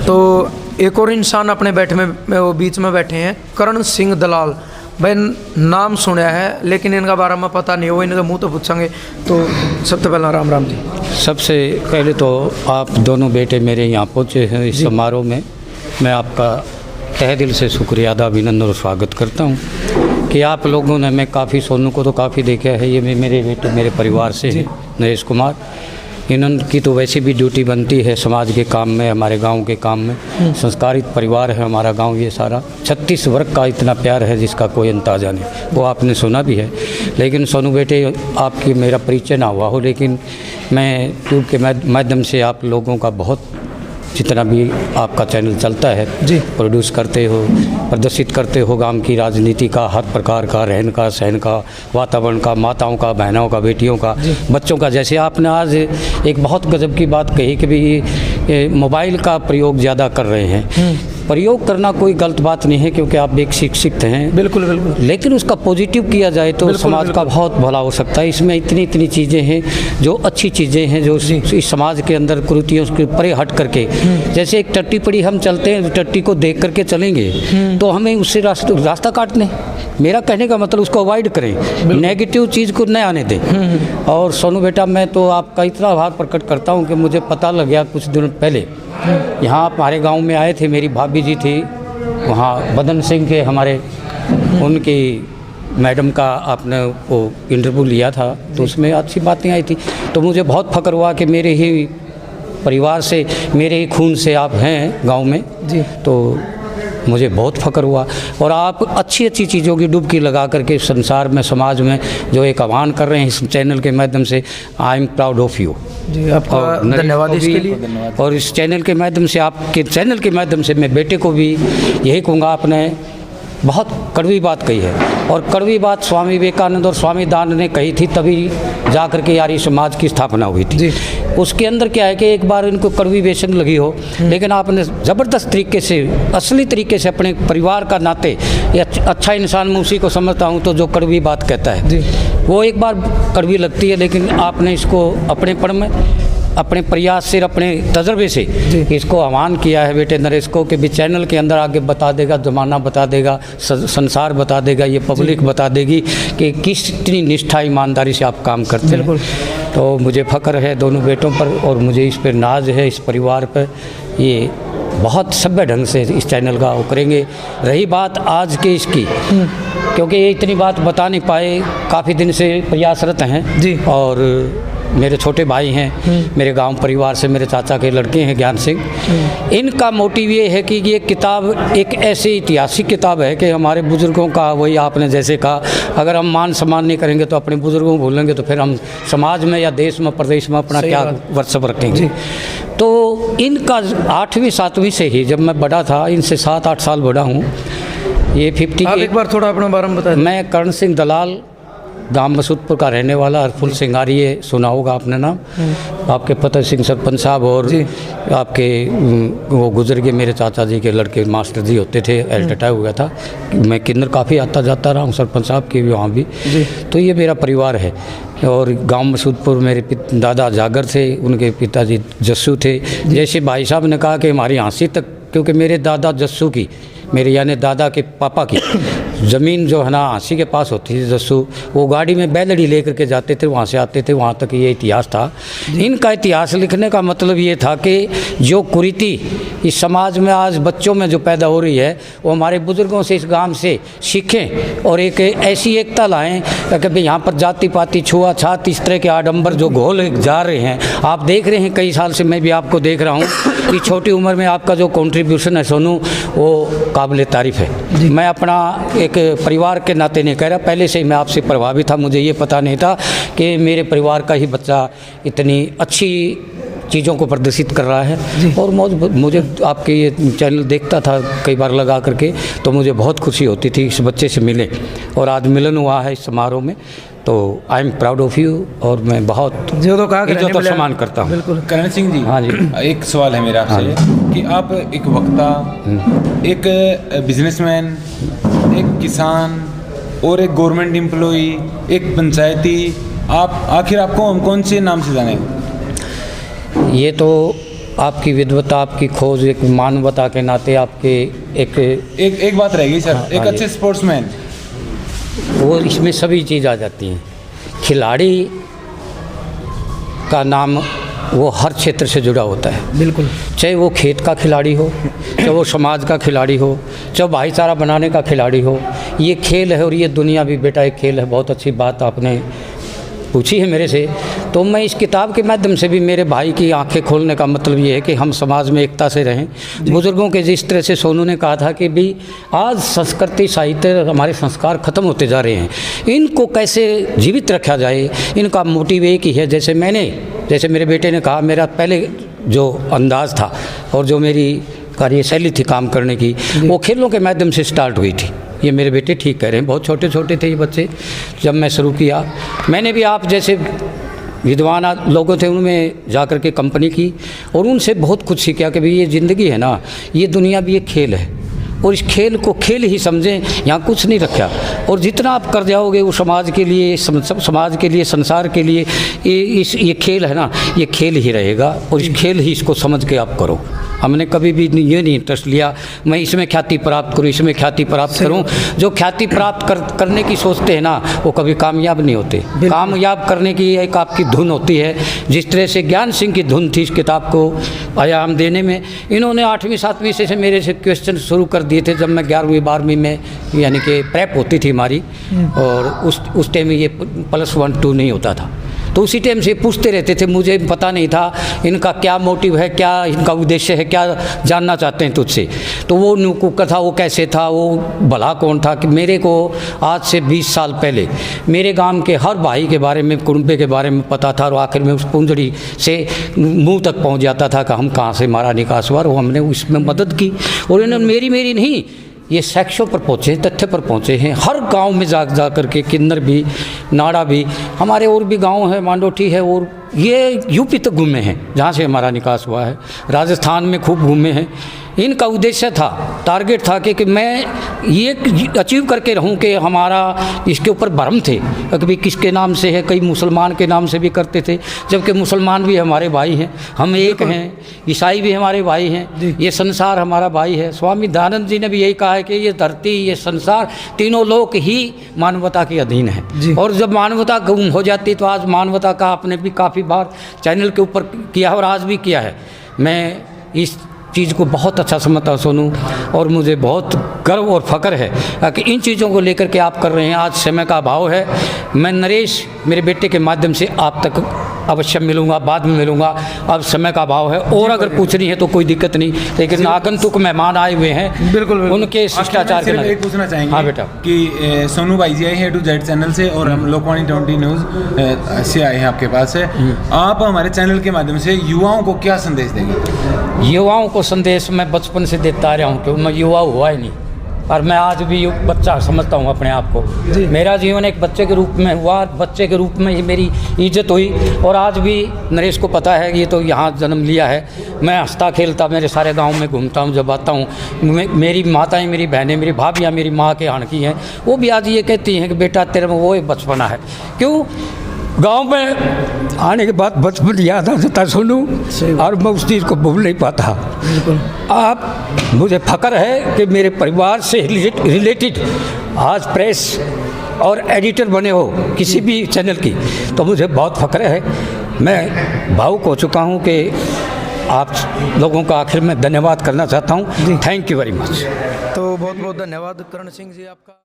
तो एक और इंसान अपने वो बीच में बैठे हैं, करण सिंह दलाल। भाई नाम सुना है लेकिन इनका बारे में पता नहीं हो, इनका मुंह तो पूछेंगे। तो सबसे पहला राम राम जी। सबसे पहले तो आप दोनों बेटे मेरे यहाँ पहुँचे हैं इस समारोह में, मैं आपका तहे दिल से शुक्रिया अदा अभिनंदन और स्वागत करता हूँ कि आप लोगों ने, मैं काफ़ी सोनू को तो काफ़ी देखा है, ये मेरे बेटे मेरे परिवार से हैं, नरेश कुमार। इनकी तो वैसे भी ड्यूटी बनती है समाज के काम में, हमारे गांव के काम में। संस्कारित परिवार है हमारा गांव, ये सारा 36 वर्ग का इतना प्यार है जिसका कोई अंदाजा नहीं, वो आपने सुना भी है। लेकिन सोनू बेटे, आपकी मेरा परिचय ना हुआ हो, लेकिन मैं ट्यूब के माध्यम से आप लोगों का बहुत, जितना भी आपका चैनल चलता है जी, प्रोड्यूस करते हो, प्रदर्शित करते हो गांव की राजनीति का, हर प्रकार का, रहन का, सहन का, वातावरण का, माताओं का, बहनों का, बेटियों का, बच्चों का। जैसे आपने आज एक बहुत गजब की बात कही कि भी मोबाइल का प्रयोग ज़्यादा कर रहे हैं। प्रयोग करना कोई गलत बात नहीं है क्योंकि आप एक शिक्षित हैं, बिल्कुल बिल्कुल, लेकिन उसका पॉजिटिव किया जाए तो समाज का बहुत भला हो सकता है। इसमें इतनी चीज़ें हैं जो अच्छी चीज़ें हैं, जो इस समाज के अंदर कुरीतियों के परे हट करके, जैसे एक टट्टी पड़ी हम चलते हैं, टट्टी को देख करके चलेंगे तो हमें उससे रास्ता काटने, मेरा कहने का मतलब उसको अवॉइड करें, नेगेटिव चीज़ को न आने दें। और सोनू बेटा, मैं तो आपका इतना आभार प्रकट करता हूँ कि मुझे पता लग गया कुछ दिनों पहले, यहाँ हमारे गांव में आए थे, मेरी भाभी जी थी वहाँ, बदन सिंह के हमारे, उनकी मैडम का आपने वो इंटरव्यू लिया था तो उसमें अच्छी बातें आई थी। तो मुझे बहुत फ़ख्र हुआ कि मेरे ही परिवार से, मेरे ही खून से आप हैं गांव में जी, तो मुझे बहुत फ़ख्र हुआ। और आप अच्छी चीज़ों की डुबकी लगा करके संसार में, समाज में जो एक आह्वान कर रहे हैं इस चैनल के माध्यम से, I am proud of you ji, आपका धन्यवाद इसके लिए। और इस चैनल के माध्यम से, आपके चैनल के माध्यम से मैं बेटे को भी यही कहूँगा, आपने बहुत कड़वी बात कही है, और कड़वी बात स्वामी विवेकानंद और स्वामी दान ने कही थी, तभी जा कर के आर्य समाज की स्थापना हुई थी जी। उसके अंदर क्या है कि एक बार इनको कड़वी बेचैन लगी हो, लेकिन आपने ज़बरदस्त तरीके से, असली तरीके से अपने परिवार का नाते, ये अच्छा इंसान मैं उसी को समझता हूँ तो जो कड़वी बात कहता है जी, वो एक बार कड़वी लगती है, लेकिन आपने इसको अपनेपन में, अपने प्रयास से, अपने तजर्बे से इसको आह्वान किया है बेटे नरेश को कि भी चैनल के अंदर आगे बता देगा, ज़माना बता देगा, संसार बता देगा, ये पब्लिक बता देगी कि कितनी निष्ठा ईमानदारी से आप काम करते हैं। तो मुझे फ़ख्र है दोनों बेटों पर, और मुझे इस पर नाज है, इस परिवार पर। ये बहुत सभ्य ढंग से इस चैनल का वो करेंगे। रही बात आज के इसकी, क्योंकि ये इतनी बात बता नहीं पाए, काफ़ी दिन से प्रयासरत हैं जी, और मेरे छोटे भाई हैं, मेरे गांव परिवार से मेरे चाचा के लड़के हैं ज्ञान सिंह। इनका मोटिव ये है कि ये किताब एक ऐसी ऐतिहासिक किताब है कि हमारे बुज़ुर्गों का, वही आपने जैसे कहा, अगर हम मान सम्मान नहीं करेंगे तो अपने बुज़ुर्गों को भूलेंगे तो फिर हम समाज में या देश में, प्रदेश में अपना क्या वर्चस्व रखेंगे। तो इनका 8वीं 7वीं से ही, जब मैं बड़ा था, इनसे 7-8 साल बड़ा हूँ, ये 50 एक बार थोड़ा अपने बारे में बताएं। मैं करण सिंह दलाल, गांव मसूदपुर का रहने वाला, हरफुल सिंगारिये सुना होगा आपने नाम, आपके फतेह सिंह सरपंच साहब और आपके वो गुजर गए मेरे चाचा जी के लड़के मास्टर जी होते थे, एल्टटा हुआ था, मैं किन्नर काफ़ी आता जाता रहा हूँ, सरपंच साहब के भी वहाँ भी। तो ये मेरा परिवार है। और गांव मसूदपुर मेरे दादा जागर थे, उनके पिताजी जस्सू थे। जैसे भाई साहब ने कहा कि हमारी हाँसी तक, क्योंकि मेरे दादा जस्सू की, मेरे यानी दादा के पापा की ज़मीन जो है ना हाँसी के पास होती थी जस्सू, वो गाड़ी में बैलड़ी लेकर के जाते थे, वहाँ से आते थे, वहाँ तक ये इतिहास था। इनका इतिहास लिखने का मतलब ये था कि जो कुरीति इस समाज में आज बच्चों में जो पैदा हो रही है, वो हमारे बुज़ुर्गों से, इस गांव से सीखें, और एक ऐसी एकता लाएं कि भाई यहाँ पर जाति पाति, छुआछात, इस तरह के आडंबर जो घोल जा रहे हैं, आप देख रहे हैं कई साल से, मैं भी आपको देख रहा हूँ कि छोटी उम्र में आपका जो कॉन्ट्रीब्यूशन है सोनू, वो काबिल तारीफ़ है। मैं अपना एक परिवार के नाते नहीं कह रहा, पहले से ही मैं आपसे प्रभावित था, मुझे ये पता नहीं था कि मेरे परिवार का ही बच्चा इतनी अच्छी चीज़ों को प्रदर्शित कर रहा है। और मुझे आपके ये चैनल देखता था कई बार लगा करके, तो मुझे बहुत खुशी होती थी इस बच्चे से मिले, और आज मिलन हुआ है इस समारोह में, तो आई एम प्राउड ऑफ यू, और मैं बहुत इज्जत और सम्मान करता हूँ। बिल्कुल। करण सिंह जी, हाँ जी, एक सवाल है मेरा आपसे कि आप एक वक्ता, एक बिजनेसमैन, एक किसान और एक गवर्नमेंट एम्प्लॉई, एक पंचायती, आप आखिर आपको हम कौन से नाम से जाने? ये तो आपकी विद्वता, आपकी खोज, एक मानवता के नाते आपके एक बात रहेगी सर, एक हाँ अच्छे स्पोर्ट्समैन, वो इसमें सभी चीज़ आ जाती हैं। खिलाड़ी का नाम वो हर क्षेत्र से जुड़ा होता है, बिल्कुल। चाहे वो खेत का खिलाड़ी हो, चाहे वो समाज का खिलाड़ी हो, चाहे भाईचारा बनाने का खिलाड़ी हो। ये खेल है और ये दुनिया भी बेटा एक खेल है। बहुत अच्छी बात आपने पूछी है मेरे से। तो मैं इस किताब के माध्यम से भी मेरे भाई की आंखें खोलने का मतलब ये है कि हम समाज में एकता से रहें। बुज़ुर्गों के जिस तरह से सोनू ने कहा था कि भी आज संस्कृति, साहित्य, हमारे संस्कार ख़त्म होते जा रहे हैं, इनको कैसे जीवित रखा जाए, इनका मोटिव एक ही है। जैसे मेरे बेटे ने कहा, मेरा पहले जो अंदाज़ था और जो मेरी कार्यशैली थी काम करने की, वो खेलों के माध्यम से स्टार्ट हुई थी। ये मेरे बेटे ठीक कह रहे हैं, बहुत छोटे छोटे थे ये बच्चे जब मैं शुरू किया। मैंने भी आप जैसे विद्वान लोगों थे उनमें जा कर के कंपनी की और उनसे बहुत कुछ सीखा कि भाई ये ज़िंदगी है ना, ये दुनिया भी एक खेल है और इस खेल को खेल ही समझें, यहाँ कुछ नहीं रखा। और जितना आप कर जाओगे वो समाज के लिए, समाज के लिए, संसार के लिए ये खेल है ना, ये खेल ही रहेगा और इस खेल ही इसको समझ के आप करो। हमने कभी भी ये नहीं इंटरेस्ट लिया मैं इसमें ख्याति प्राप्त करूँ, इसमें ख्याति प्राप्त करूँ। जो ख्याति प्राप्त करने की सोचते हैं ना, वो कभी कामयाब नहीं होते। कामयाब करने की एक आपकी धुन होती है। जिस तरह से ज्ञान सिंह की धुन थी इस किताब को आयाम देने में, इन्होंने 8वीं 7वीं से मेरे से क्वेश्चन शुरू कर दिए थे जब मैं 11वीं 12वीं में, यानी कि प्रेप होती थी हमारी, और उस टाइम में ये +1 2 नहीं होता था। तो उसी टाइम से पूछते रहते थे, मुझे पता नहीं था इनका क्या मोटिव है, क्या इनका उद्देश्य है, क्या जानना चाहते हैं तुझसे। तो वो नुकुक्का था, वो कैसे था, वो भला कौन था। कि मेरे को आज से 20 साल पहले मेरे गांव के हर भाई के बारे में, कुनबे के बारे में पता था और आखिर में उस पूंजड़ी से मुंह तक पहुंच जाता था कि हम कहाँ से मारा निकास हुआ। और हमने उसमें मदद की और इन्होंने मेरी नहीं, ये साक्ष्यों पर पहुँचे, तथ्य पर पहुँचे हैं। हर गांव में जा कर के, किन्नर भी, नाड़ा भी, हमारे और भी गांव है, मांडोठी है, और ये यूपी तक घूमे हैं जहाँ से हमारा निकास हुआ है। राजस्थान में खूब घूमे हैं। इनका उद्देश्य था, टारगेट था कि मैं ये अचीव करके रहूं कि हमारा इसके ऊपर भ्रम थे कभी किसके नाम से है, कई मुसलमान के नाम से भी करते थे, जबकि मुसलमान भी हमारे भाई हैं, हम एक हैं। ईसाई भी हमारे भाई हैं, ये संसार हमारा भाई है। स्वामी दयानंद जी ने भी यही कहा है कि ये धरती, ये संसार, तीनों लोक ही मानवता के अधीन है। और जब मानवता गुम हो जाती तो आज मानवता का आपने भी काफ़ी बार चैनल के ऊपर किया है और आज भी किया है। मैं इस चीज़ को बहुत अच्छा समझता हूँ सोनू, और मुझे बहुत गर्व और फ़ख्र है कि इन चीज़ों को लेकर के आप कर रहे हैं। आज समय का अभाव है, मैं नरेश मेरे बेटे के माध्यम से आप तक अवश्य मिलूंगा, बाद में मिलूंगा। अब समय का अभाव है और अगर पूछनी है तो कोई दिक्कत नहीं, लेकिन आगंतुक मेहमान आए हुए हैं, बिल्कुल उनके शिष्टाचार के लिए पूछना चाहेंगे। हाँ बेटा, कि सोनू भाई जी आए हैं A to Z चैनल से और हम लोकवाणी 20 न्यूज़ से आए हैं आपके पास है। आप हमारे चैनल के माध्यम से युवाओं को क्या संदेश देंगे? युवाओं को संदेश मैं बचपन से देता आ रहा हूँ, क्योंकि मैं युवा हुआ ही नहीं, और मैं आज भी बच्चा समझता हूँ अपने आप को। मेरा जीवन एक बच्चे के रूप में हुआ, बच्चे के रूप में ही मेरी इज्जत हुई। और आज भी नरेश को पता है, ये तो यहाँ जन्म लिया है। मैं हंसता खेलता मेरे सारे गांव में घूमता हूँ, जब आता हूँ मेरी माताएं, मेरी बहनें, मेरी भाभियाँ मेरी माँ के आण की हैं, वो भी आज ये कहती हैं कि बेटा तेरे में वो एक बचपना है। क्यों? गांव में आने के बाद बचपन याद आ जाता सोनू, और मैं उस चीज़ को भूल नहीं पाता। आप, मुझे फ़ख्र है कि मेरे परिवार से रिलेटेड आज प्रेस और एडिटर बने हो किसी भी चैनल की, तो मुझे बहुत फ़ख्र है। मैं भावुक हो चुका हूँ कि आप लोगों का आखिर में धन्यवाद करना चाहता हूँ। Thank you very much. तो बहुत बहुत धन्यवाद करण सिंह जी आपका।